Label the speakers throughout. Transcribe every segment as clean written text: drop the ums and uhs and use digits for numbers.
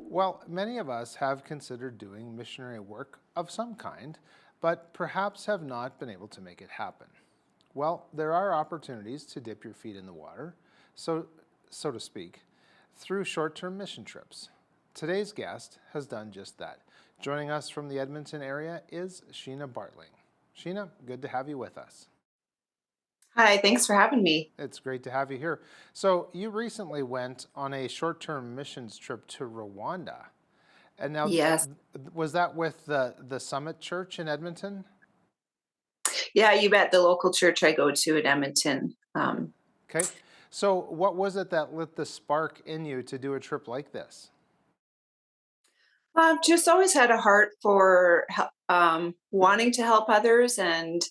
Speaker 1: Well, many of us have considered doing missionary work of some kind, but perhaps have not been able to make it happen. Well, there are opportunities to dip your feet in the water, so so to speak, through short-term mission trips. Today's guest has done just that. Joining us from the Edmonton area is Sheena Bartling. Sheena, good to have you with us.
Speaker 2: Hi, thanks for having me.
Speaker 1: It's great to have you here. So, you recently went on a short-term missions trip to Rwanda. And now,
Speaker 2: Yes.
Speaker 1: was that with the Summit Church in Edmonton?
Speaker 2: Yeah, you bet. The local church I go to in Edmonton.
Speaker 1: Okay. So, what was it that lit the spark in you to do a trip like this?
Speaker 2: I've just always had a heart for wanting to help others, and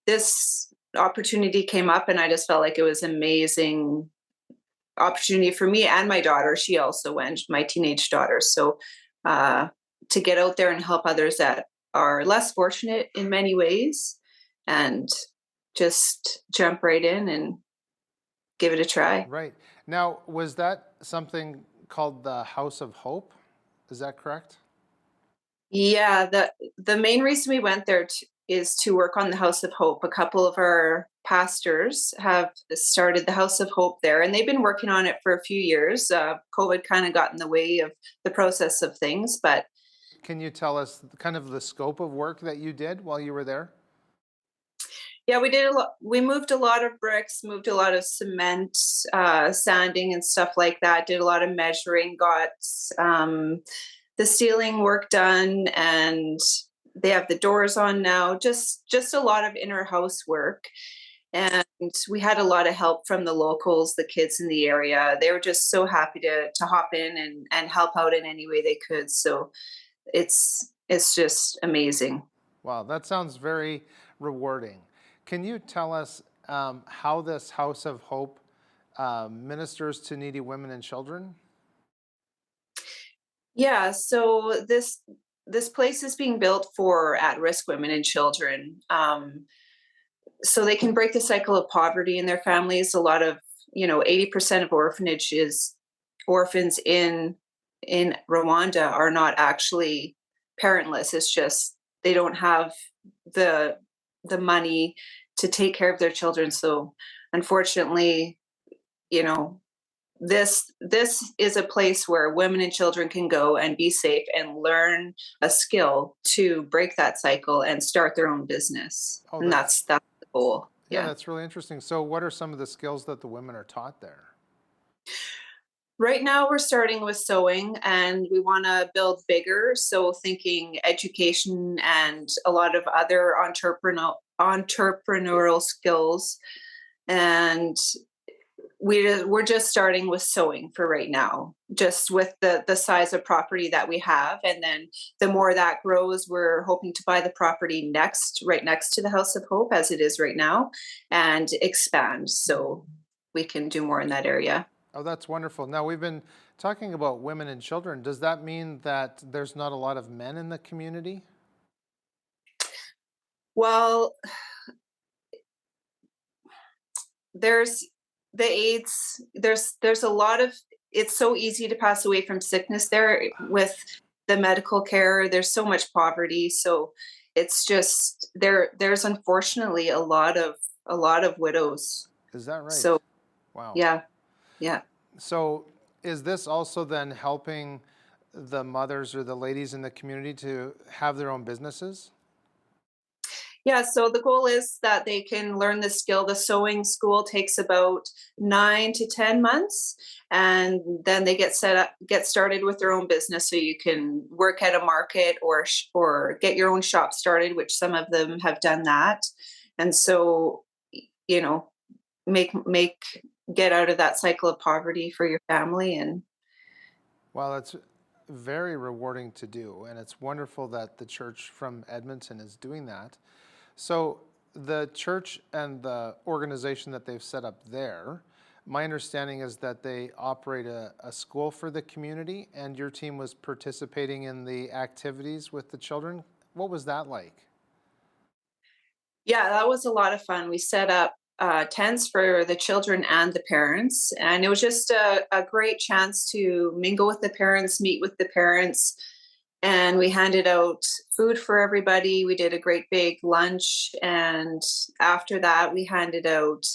Speaker 2: this opportunity came up, and I just felt like it was amazing opportunity for me and my daughter. She also went, my teenage daughter. So uh, to get out there and help others that are less fortunate in many ways, and just jump right in and give it a try.
Speaker 1: Right. Now, was that something called the House of Hope? Is that correct?
Speaker 2: Yeah, the main reason we went there is to work on the House of Hope. A couple of our pastors have started the House of Hope there, and they've been working on it for a few years. COVID kind of got in the way of the process of things, but
Speaker 1: Can you tell us kind of the scope of work that you did while you were there?
Speaker 2: yeah, we did a lot. We moved a lot of bricks, moved a lot of cement, sanding, and stuff like that. Did a lot of measuring, got the ceiling work done, and they have the doors on now. Just a lot of inner house work, and we had a lot of help from the locals, the kids in the area. They were just so happy to hop in and help out in any way they could. So it's just amazing.
Speaker 1: Wow, that sounds very rewarding. Can you tell us how this House of Hope ministers to needy women and children?
Speaker 2: Yeah, so this place is being built for at-risk women and children, so they can break the cycle of poverty in their families. A lot of 80% of orphans in Rwanda are not actually parentless. It's just they don't have the money to take care of their children. So unfortunately, you know, this is a place where women and children can go and be safe and learn a skill to break that cycle and start their own business.
Speaker 1: Oh,
Speaker 2: And
Speaker 1: that's
Speaker 2: that's the goal.
Speaker 1: yeah,
Speaker 2: Yeah.
Speaker 1: that's really interesting. So, what are some of the skills that the women are taught there?
Speaker 2: Right now we're starting with sewing and we want to build bigger. So thinking education and a lot of other entrepreneurial skills. And we're just starting with sewing for right now, just with the size of property that we have, and then the more that grows, we're hoping to buy the property right next to the House of Hope as it is right now, and expand so we can do more in that area.
Speaker 1: Oh, that's wonderful. Now, we've been talking about women and children. Does that mean that there's not a lot of men in the community?
Speaker 2: Well, there's the AIDS. There's a lot of, it's so easy to pass away from sickness there with the medical care. There's so much poverty, so it's just there's unfortunately a lot of widows.
Speaker 1: Is that right?
Speaker 2: So
Speaker 1: Wow.
Speaker 2: yeah, yeah.
Speaker 1: So, is this also then helping the mothers or the ladies in the community to have their own businesses?
Speaker 2: Yeah, so the goal is that they can learn the skill. The sewing school takes about 9 to 10 months, and then they get started with their own business. So you can work at a market or get your own shop started, which some of them have done that. And so, you know, make get out of that cycle of poverty for your family. And
Speaker 1: Well, it's very rewarding to do, and it's wonderful that the church from Edmonton is doing that. So, the church and the organization that they've set up there, my understanding is that they operate a school for the community, and your team was participating in the activities with the children. What was that like?
Speaker 2: yeah, that was a lot of fun. We set up tents for the children and the parents. And it was just a great chance to mingle with the parents, meet with the parents. And we handed out food for everybody. We did a great big lunch. And after that, we handed out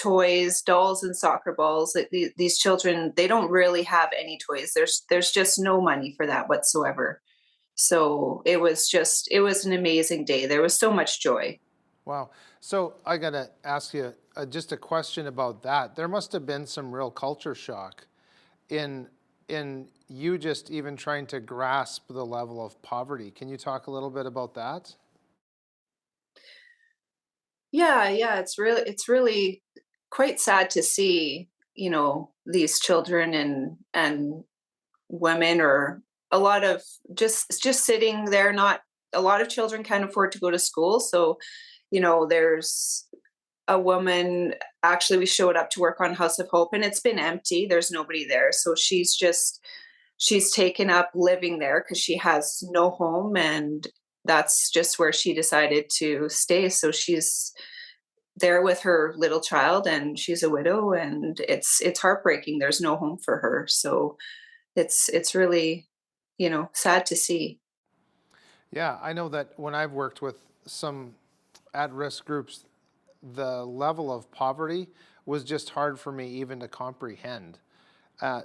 Speaker 2: toys, dolls, and soccer balls. Like these children, they don't really have any toys. There's just no money for that whatsoever. So it was an amazing day. There was so much joy.
Speaker 1: Wow. So I got to ask you just a question about that. There must have been some real culture shock in you just even trying to grasp the level of poverty. Can you talk a little bit about that?
Speaker 2: Yeah, yeah, it's really quite sad to see, these children and women, or a lot of just sitting there. Not a lot of children can't afford to go to school, so there's a woman. Actually, we showed up to work on House of Hope, and it's been empty. There's nobody there, so she's taken up living there because she has no home, and that's just where she decided to stay. So she's there with her little child, and she's a widow, and it's heartbreaking. There's no home for her. So it's really, sad to see.
Speaker 1: Yeah, I know that when I've worked with some at-risk groups, the level of poverty was just hard for me even to comprehend.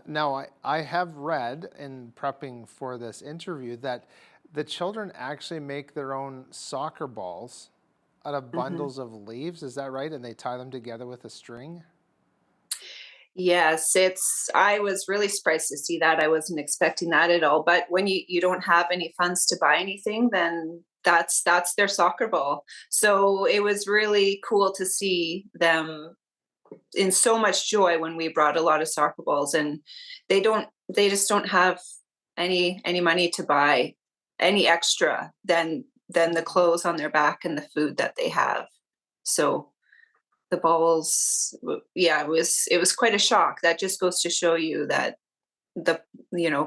Speaker 1: Now, I have read in prepping for this interview that the children actually make their own soccer balls out of
Speaker 2: Mhm.
Speaker 1: bundles of leaves. Is that right? And they tie them together with a string?
Speaker 2: Yes, I was really surprised to see that. I wasn't expecting that at all. But when you don't have any funds to buy anything, then that's their soccer ball. So it was really cool to see them in so much joy when we brought a lot of soccer balls. And they just don't have any money to buy any extra than the clothes on their back and the food that they have. So the balls, yeah, it was quite a shock. That just goes to show you that the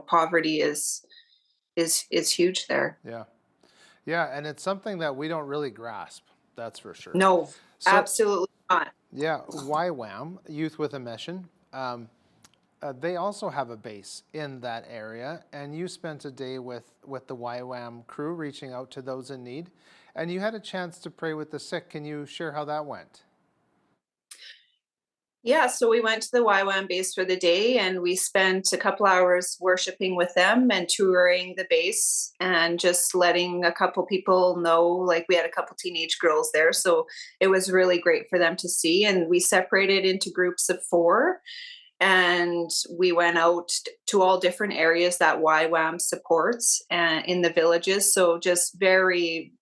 Speaker 2: poverty is huge there.
Speaker 1: Yeah. Yeah, and it's something that we don't really grasp, that's for sure.
Speaker 2: No,
Speaker 1: So,
Speaker 2: absolutely not.
Speaker 1: yeah, YWAM, Youth with a Mission, they also have a base in that area, and you spent a day with the YWAM crew reaching out to those in need, and you had a chance to pray with the sick. Can you share how that went?
Speaker 2: Yeah, so we went to the YWAM base for the day, and we spent a couple hours worshiping with them and touring the base and just letting a couple people know. Like, we had a couple teenage girls there, so it was really great for them to see. And we separated into groups of four, and we went out to all different areas that YWAM supports and in the villages. So just very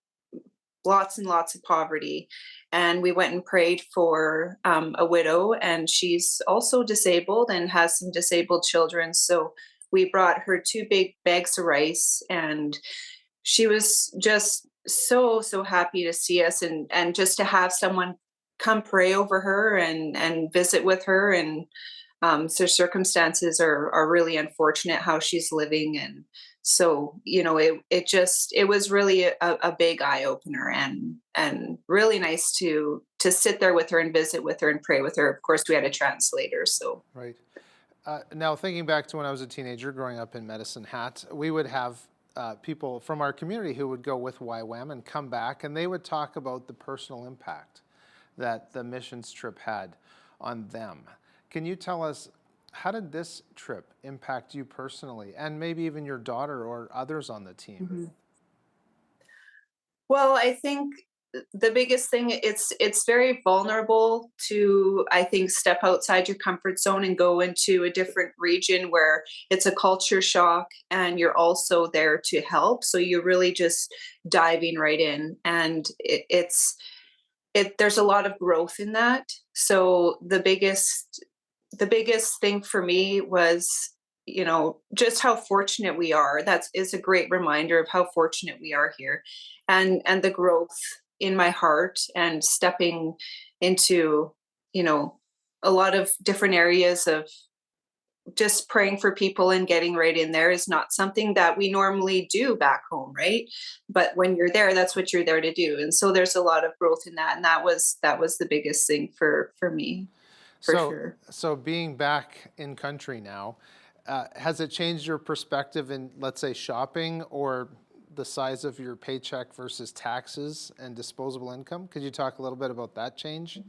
Speaker 2: lots and lots of poverty. And we went and prayed for a widow, and she's also disabled and has some disabled children. So we brought her two big bags of rice, and she was just so happy to see us, and just to have someone come pray over her and visit with her. And so circumstances are really unfortunate how she's living. And so it was really a big eye opener, and really nice to sit there with her and visit with her and pray with her. Of course, we had a translator. So
Speaker 1: Right. Now, thinking back to when I was a teenager growing up in Medicine Hat, we would have people from our community who would go with YWAM and come back, and they would talk about the personal impact that the missions trip had on them. Can you tell us, how did this trip impact you personally, and maybe even your daughter or others on the team?
Speaker 2: Mhm. Well, I think the biggest thing, it's very vulnerable to, I think, step outside your comfort zone and go into a different region where it's a culture shock, and you're also there to help. So you're really just diving right in, and there's a lot of growth in that. So the biggest thing for me was, just how fortunate we are. That is a great reminder of how fortunate we are here, and the growth in my heart, and stepping into, you know, a lot of different areas of just praying for people and getting right in there is not something that we normally do back home, right? But when you're there, that's what you're there to do. And so there's a lot of growth in that. And that was the biggest thing for me, for
Speaker 1: So,
Speaker 2: sure.
Speaker 1: so being back in country now, has it changed your perspective in, let's say, shopping or the size of your paycheck versus taxes and disposable income? Could you talk a little bit about that change?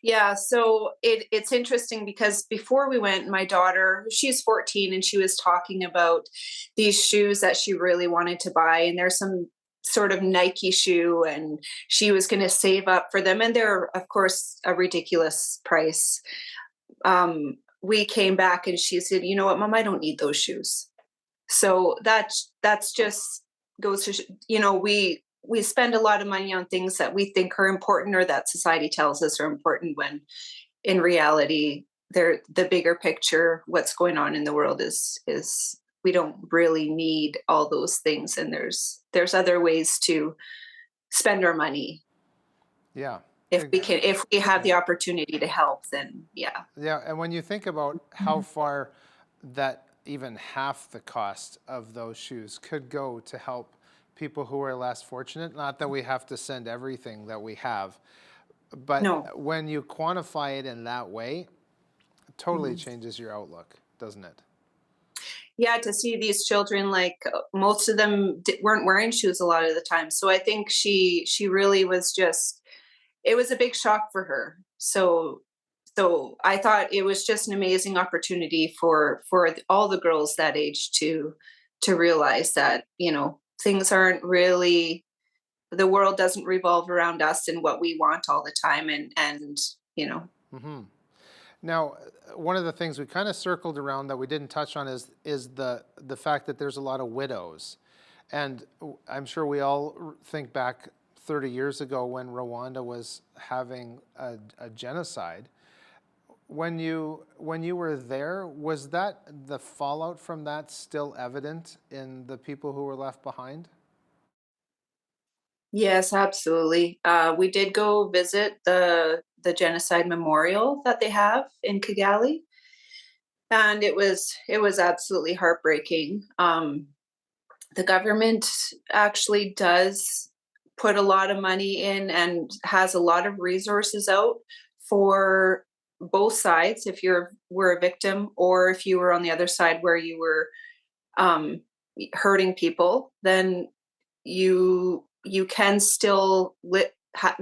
Speaker 2: Yeah, so it's interesting because before we went, my daughter, she's 14, and she was talking about these shoes that she really wanted to buy. And there's some sort of Nike shoe, and she was going to save up for them. And they're, of course, a ridiculous price. We came back and she said, "You know what, Mom, I don't need those shoes." So that's just goes to we spend a lot of money on things that we think are important or that society tells us are important, when in reality they're the bigger picture. What's going on in the world is we don't really need all those things, and there's other ways to spend our money.
Speaker 1: Yeah.
Speaker 2: If we have the opportunity to help, then yeah.
Speaker 1: Yeah, and when you think about how far that even half the cost of those shoes could go to help people who are less fortunate, not that we have to send everything that we have, but
Speaker 2: No.
Speaker 1: when you quantify it in that way, it totally
Speaker 2: Mhm.
Speaker 1: changes your outlook, doesn't it?
Speaker 2: Yeah, to see these children, like, most of them weren't wearing shoes a lot of the time. So I think she really was just, it was a big shock for her. So I thought it was just an amazing opportunity for all the girls that age to realize that, things aren't really, the world doesn't revolve around us and what we want all the time, and you know
Speaker 1: Hmm. Now, one of the things we kind of circled around that we didn't touch on is the fact that there's a lot of widows, and I'm sure we all think back 30 years ago when Rwanda was having a genocide. When you were there, was that the fallout from that still evident in the people who were left behind?
Speaker 2: Yes, absolutely. We did go visit the genocide memorial that they have in Kigali, and it was absolutely heartbreaking. The government actually does put a lot of money in and has a lot of resources out for both sides. If were a victim, or if you were on the other side where you were um, hurting people, then you can still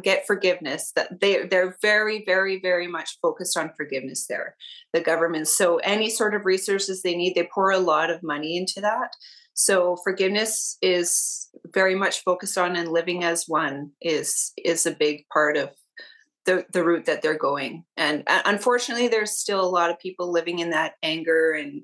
Speaker 2: get forgiveness. That they're very, very, very much focused on forgiveness there, the government. So any sort of resources they need, they pour a lot of money into that. So forgiveness is very much focused on, and living as one is a big part of the route that they're going. And unfortunately, there's still a lot of people living in that anger, and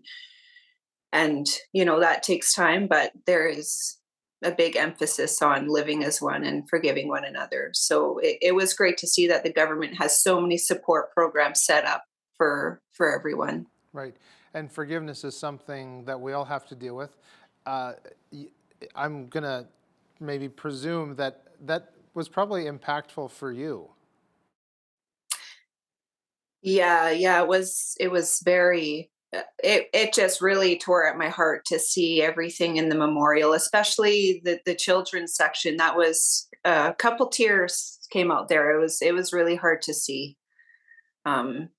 Speaker 2: that takes time, but there is a big emphasis on living as one and forgiving one another. So it was great to see that the government has so many support programs set up for everyone.
Speaker 1: Right. And forgiveness is something that we all have to deal with. Uh, y- I'm going to maybe presume that that was probably impactful for you.
Speaker 2: Yeah, yeah, it was very, it just really tore at my heart to see everything in the memorial, especially the children's section. That was, a couple tears came out there. It was really hard to see. And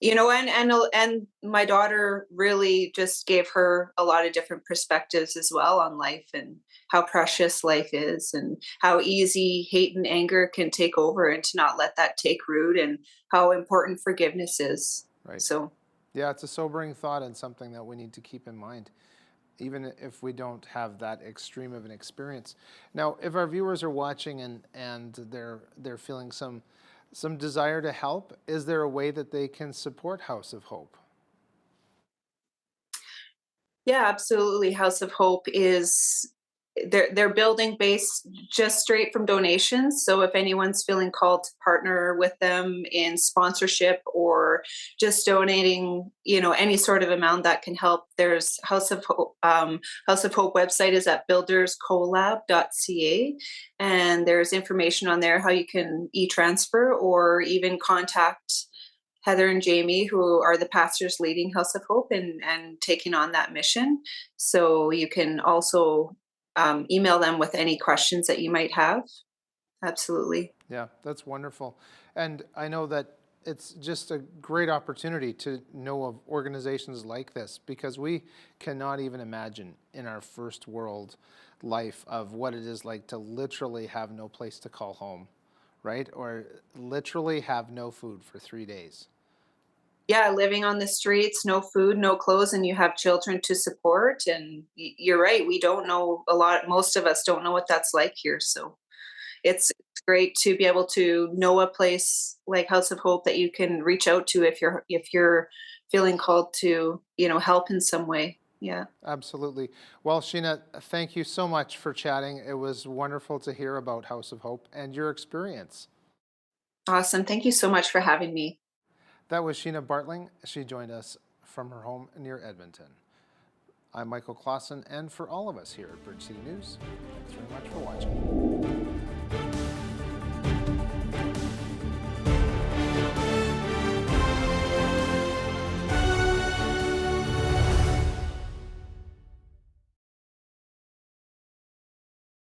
Speaker 2: my daughter really just gave her a lot of different perspectives as well on life, and how precious life is, and how easy hate and anger can take over, and to not let that take root, and how important forgiveness is.
Speaker 1: Right.
Speaker 2: So
Speaker 1: Yeah, it's a sobering thought and something that we need to keep in mind, even if we don't have that extreme of an experience. Now, if our viewers are watching and they're feeling some desire to help, is there a way that they can support House of Hope?
Speaker 2: yeah, absolutely. House of Hope is, they're building based just straight from donations. So if anyone's feeling called to partner with them in sponsorship, or just donating, any sort of amount that can help, there's House of Hope. House of Hope website is at builderscollab.ca, and there's information on there how you can e-transfer or even contact Heather and Jamie, who are the pastors leading House of Hope and taking on that mission. So you can also email them with any questions that you might have. Absolutely.
Speaker 1: Yeah, that's wonderful. And I know that it's just a great opportunity to know of organizations like this, because we cannot even imagine in our first world life of what it is like to literally have no place to call home, right? Or literally have no food for 3 days.
Speaker 2: Yeah, living on the streets, no food, no clothes, and you have children to support. And you're right, we don't know a lot. Most of us don't know what that's like here. So it's great to be able to know a place like House of Hope that you can reach out to if you're feeling called to, help in some way. Yeah.
Speaker 1: Absolutely. Well, Sheena, thank you so much for chatting. It was wonderful to hear about House of Hope and your experience.
Speaker 2: Awesome. Thank you so much for having me.
Speaker 1: That was Sheena Bartling. She joined us from her home near Edmonton. I'm Michael Clausen, and for all of us here at Bridge City News, thanks very much for watching.